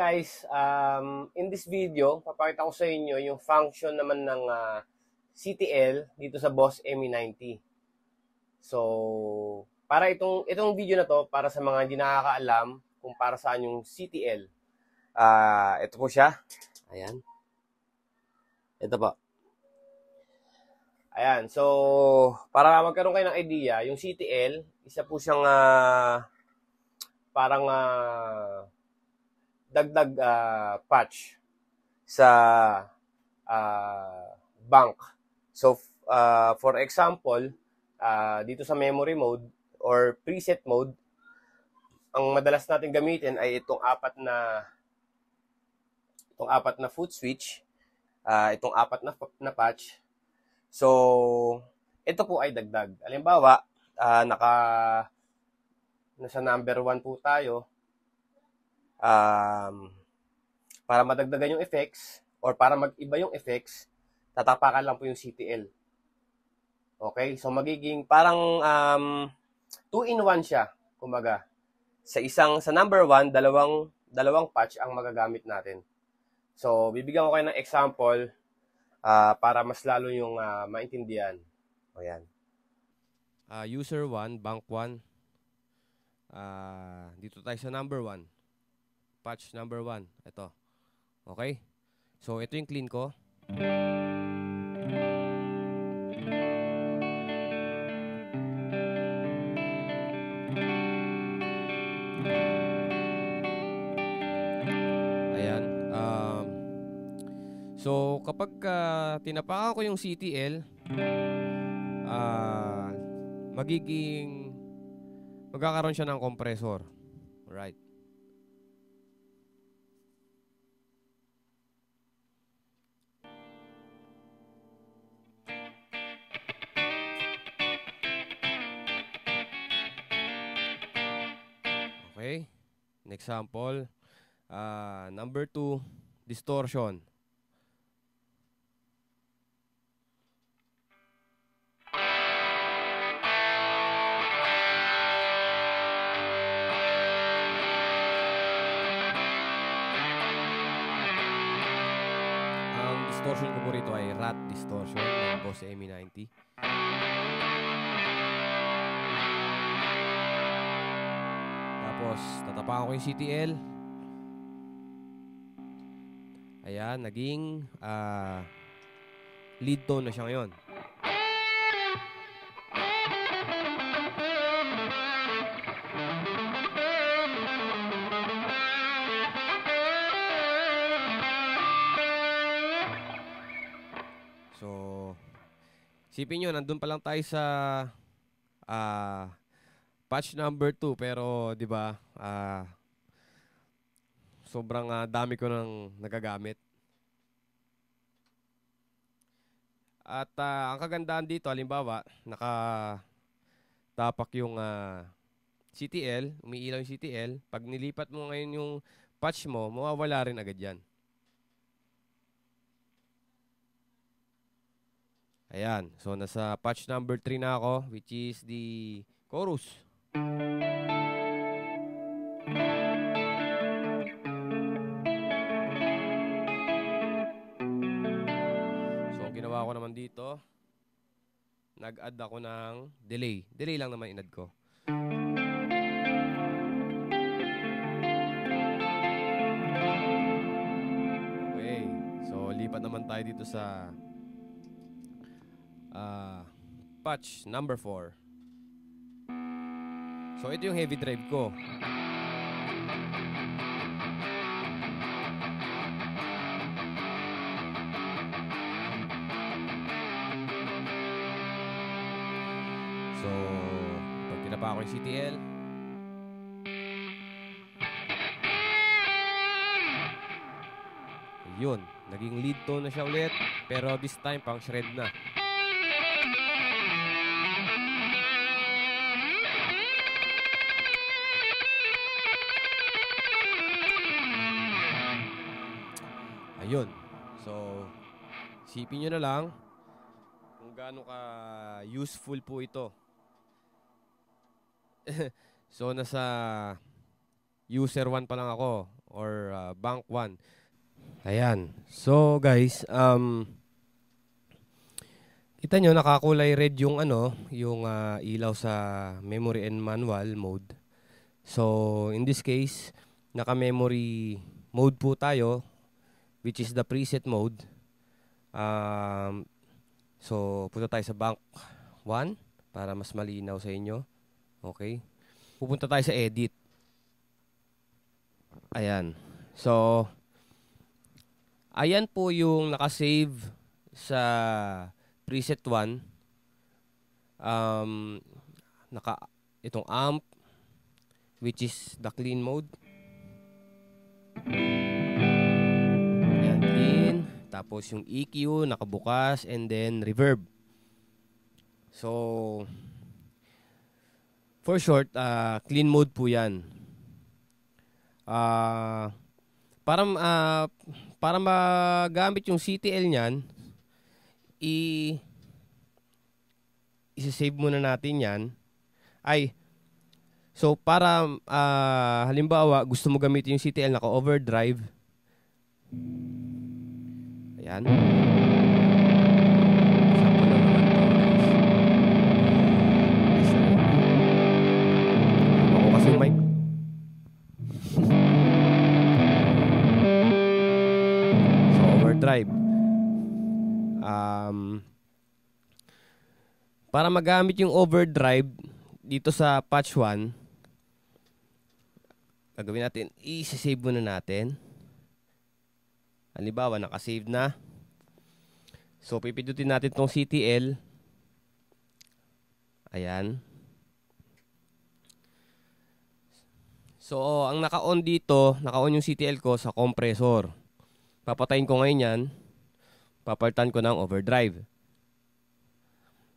guys, in this video, papakita ko sa inyo yung function naman ng CTL dito sa Boss ME90. So, para itong video na to, para sa mga hindi nakakaalam kung para saan yung CTL. Ito po siya. Ayan. Ito po. Ayan. So, para magkaroon kayo ng idea, yung CTL, isa po siyang parang dagdag patch sa bank. So, for example, dito sa memory mode or preset mode, ang madalas natin gamitin ay itong apat na foot switch, itong apat na patch. So, ito po ay dagdag. Halimbawa, nasa number 1 po tayo. Para madagdagan yung effects or para mag-iba yung effects, tatapakan lang po yung CTL. Okay? So, magiging parang 2-in-1 siya. Kumbaga, sa number 1, dalawang patch ang magagamit natin. So, bibigyan ko kayo ng example para mas lalo yung maintindihan. O yan. User 1, bank 1. Dito tayo sa number 1. Patch number 1. Ito. Okay? So, ito yung clean ko. Ayan. So, kapag tinapakan ko yung CTL, magkakaroon siya ng compressor. Right. Okay. An example, number 2, distortion. Ang distortion ko po rito ay rat distortion ng Boss ME90. Tapos, tatapakan ko yung CTL. Ayan, naging lead tone na siya ngayon. So, isipin nyo, nandun pa lang tayo sa patch number 2, pero 'di ba? Sobrang dami ko nang nagagamit. At ang kagandahan dito, halimbawa, nakatapak yung CTL, umiilaw yung CTL. Pag nilipat mo ngayon yung patch mo, mawawala rin agad yan. Ayan. So, nasa patch number 3 na ako, which is the chorus. So, ginawa ko naman dito, nag-add ako ng delay. Delay lang naman in-add ko. Okay. So, lipat naman tayo dito sa patch number 4. So, ito yung heavy drive ko. So, pag tinapa ko yung CTL, yun, naging lead tone na siya ulit, pero this time pang shred na. Ayun. So, isipin nyo na lang kung gaano ka useful po ito. So, nasa user 1 pa lang ako. or bank 1. Ayan. So guys, kita nyo nakakulay red yung yung ilaw sa memory and manual mode. So in this case, naka-memory mode po tayo, which is the preset mode. So punta tayo sa bank 1 para mas malinaw sa inyo. Okay. Pupunta tayo sa edit. Ayan. So ayan po yung nakasave sa preset 1. Itong amp, which is the clean mode. Ayan, clean. Tapos yung EQ nakabukas, and then reverb. So for short, clean mode po yan. Para magamit yung CTL niyan, i-save muna natin yan. So para halimbawa gusto mo gamitin yung CTL naka-overdrive. Ayan. Sample lang naman to, guys. Ako kasi yung mic. So overdrive. Para magamit yung overdrive dito sa patch 1, gagawin natin, i-save muna natin. Halimbawa, nakasave na. So, pipindutin natin tong CTL. Ayan. So, ang naka-on dito, naka-on yung CTL ko sa compressor. Papatayin ko ngayon yan. Papalitan ko ng overdrive.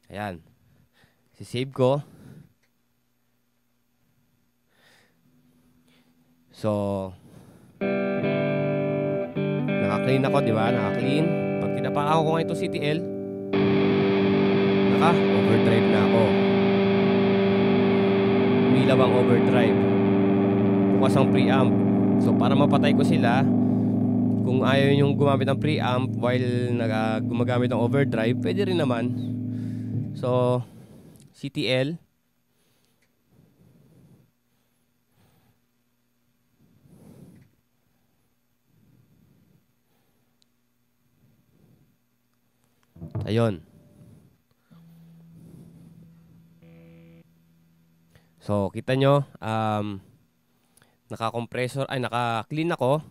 Ayan. Si-save ko. So, naka-clean ako, di ba? Naka-clean. Pag tinapakan ko ngayon itong CTL, naka-overdrive na ako. Umilaw ang overdrive. Bukas ang preamp. So, para mapatay ko sila, kung ayaw yung gumamit ng preamp while gumagamit ng overdrive, pwede rin naman. So, CTL. Ayun. So, kita nyo, naka-compressor, naka-clean ako.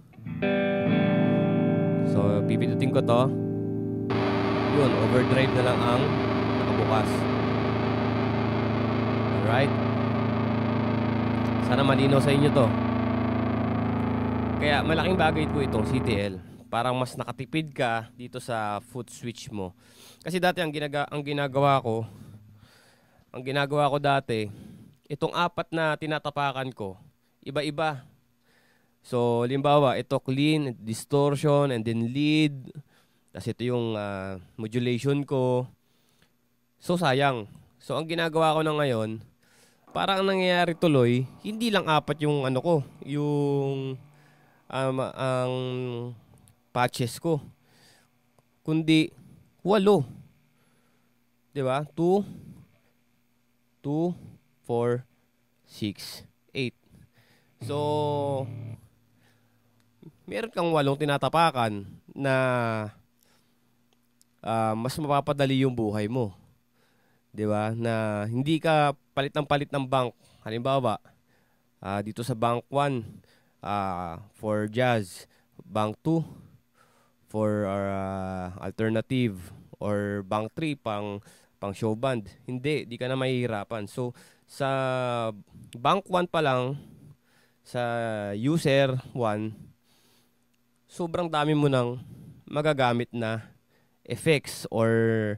So, pipindutin ko to. Yun, overdrive na lang ang nakabukas. Alright. Sana malinaw sa inyo to. Kaya, malaking bagay po itong CTL. Parang mas nakatipid ka dito sa foot switch mo. Kasi dati ang ginagawa ko dati, itong 4 na tinatapakan ko, iba-iba. So, limbawa, ito clean, distortion, and then lead. Tapos ito yung modulation ko. So, sayang. So, ang ginagawa ko na ngayon, parang ang nangyayari tuloy, hindi lang 4 yung yung ang patches ko, kundi 8. Diba? 2, 4, 6, 8. So, meron kang 8 tinatapakan na mas mapapadali yung buhay mo. Diba? Na hindi ka palit ng bank. Halimbawa, dito sa bank 1, for jazz, bank 2 for alternative, or bank 3 pang show band. Hindi ka na mahihirapan. So sa bank 1 pa lang, sa user 1, sobrang dami mo nang magagamit na effects or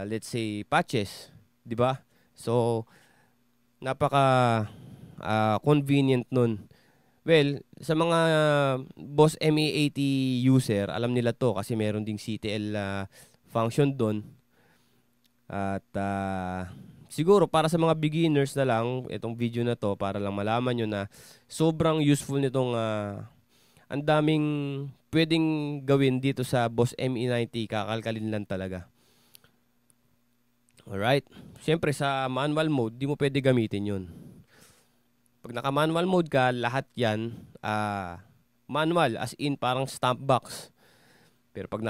let's say patches, 'di ba? So napaka convenient nun. Well, sa mga Boss ME80 user, alam nila to kasi meron ding CTL function doon. At siguro para sa mga beginners na lang, itong video na to, para lang malaman nyo na sobrang useful nitong ang daming pwedeng gawin dito sa Boss ME90, kakalkalin lang talaga. Alright. Siyempre sa manual mode, di mo pwede gamitin yun. Pag naka-manual mode ka, lahat yan, manual, as in parang stamp box. Pero pag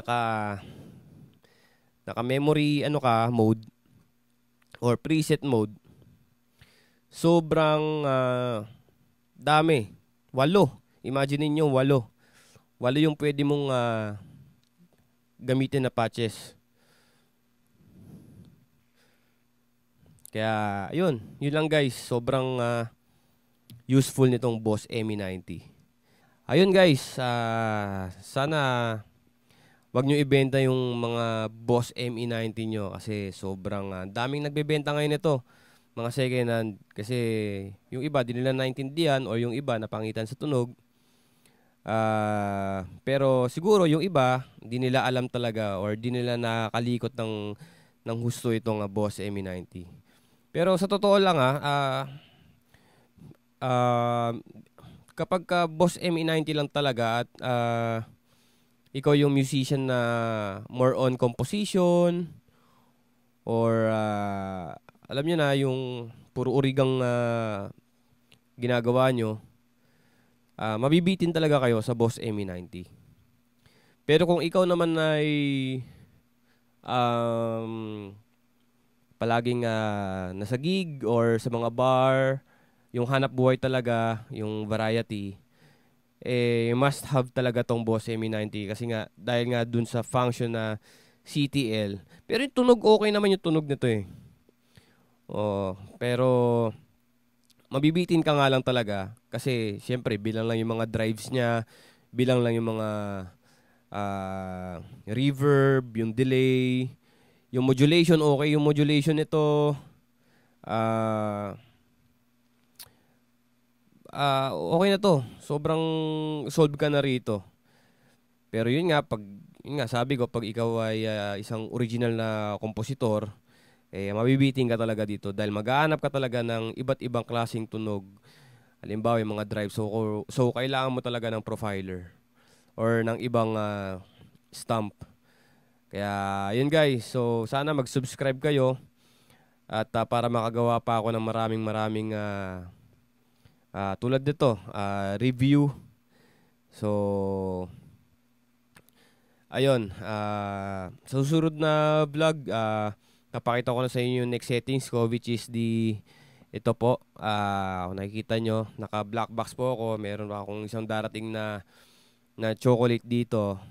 naka-memory mode, or preset mode, sobrang dami. 8. Imagine niyo 8. 8 yung pwede mong gamitin na patches. Kaya, yun lang guys. Sobrang useful nitong Boss ME90. Ayun guys, sana wag nyo ibenta yung mga Boss ME90 nyo kasi sobrang daming nagbebenta ngayon nito. Mga second hand kasi yung iba di nila naintindihan o yung iba napangitan sa tunog. Pero siguro yung iba di nila alam talaga or di nila nakalikot ng husto itong Boss ME90. Pero sa totoo lang kapag ka Boss ME90 lang talaga at ikaw yung musician na more on composition or alam nyo na yung puro urigang ginagawa nyo, mabibitin talaga kayo sa Boss ME90. Pero kung ikaw naman ay palaging nasa gig or sa mga bar, yung hanap buhay talaga, yung variety, must have talaga tong Boss ME90 kasi nga dahil nga dun sa function na CTL. Pero yung tunog, okay naman yung tunog nito eh. Pero mabibitin ka nga lang talaga kasi syempre bilang lang yung mga drives niya, bilang lang yung mga reverb, yung delay, yung modulation, okay yung modulation nito. Okay na to. Sobrang solve ka na rito. Pero yun nga, sabi ko, pag ikaw ay isang original na kompositor, mabibiting ka talaga dito dahil maghahanap ka talaga ng iba't ibang klaseng tunog. Halimbawa, yung mga drive. So kailangan mo talaga ng profiler or ng ibang stump. Kaya, yun guys. So, sana mag-subscribe kayo at para makagawa pa ako ng maraming tulad nito, review. So, ayun. Sa susunod na vlog, napakita ko na sa inyo yung next settings ko, which is ito po. Kung nakikita nyo, naka-black box po ako. Meron akong isang darating na chocolate dito.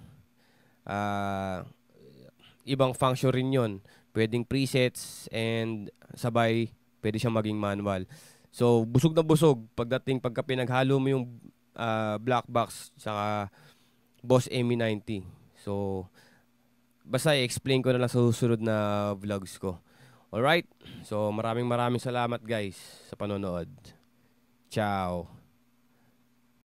Ibang function rin yun. Pwedeng presets and sabay, pwede siyang maging manual. So, busog na busog pagka pinaghalo mo yung black box saka Boss ME90. So, basta i-explain ko na lang sa susunod na vlogs ko. Alright? So, maraming salamat guys sa panonood. Ciao!